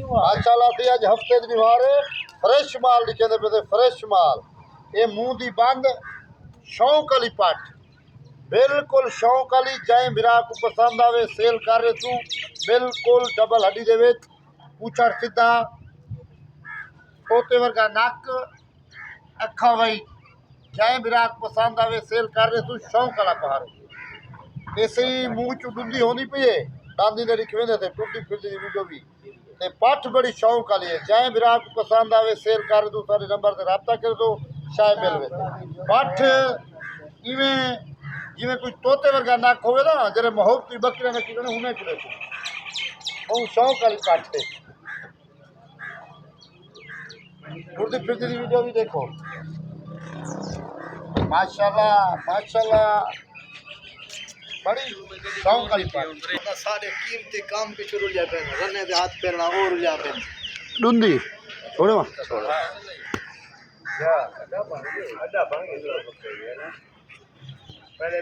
माशाल्लाह से अज हफ्ते दी वार फ्रेश माल लिखे पे थे फ्रेश माल ये मुंह दी बंद शौक वाली पट बिल्कुल शौक वाली जै बिरा को पसंद आवे सेल कर रहे तू बिल्कुल डबल हड्डी दे विच पूछड़ सीधा तोते वर्गा नक अखा वही जै बिरा को पसंद आवे सेल कर रहे तू शौक वाला पहाड़ इसे मुंह च डुंदी होनी पई है दांदी ने रिखवेंदे थे टुटी फिरदी वीडियो भी ते पठ बड़ी शौक वाली है जै बिरा को पसंद आवे सेल कर दो सारे नंबर से रब्ता कर दो शायद मिलवे पठ इवें जिवें कोई तोते वर्गा नक होवे ना जरे मोहब्बती बकरे ने किने हुने चले बहुत शौक वाली पठ है टुटी फिरदी वीडियो भी देखो माशाल्लाह माशाल्लाह बड़ी शौक वाली पठ सारे कीमती काम पे शुरू लिया पे रने दे हाथ पैर ना और लिया पे डुंदी छोड़ो या अड्डा बन गया पहले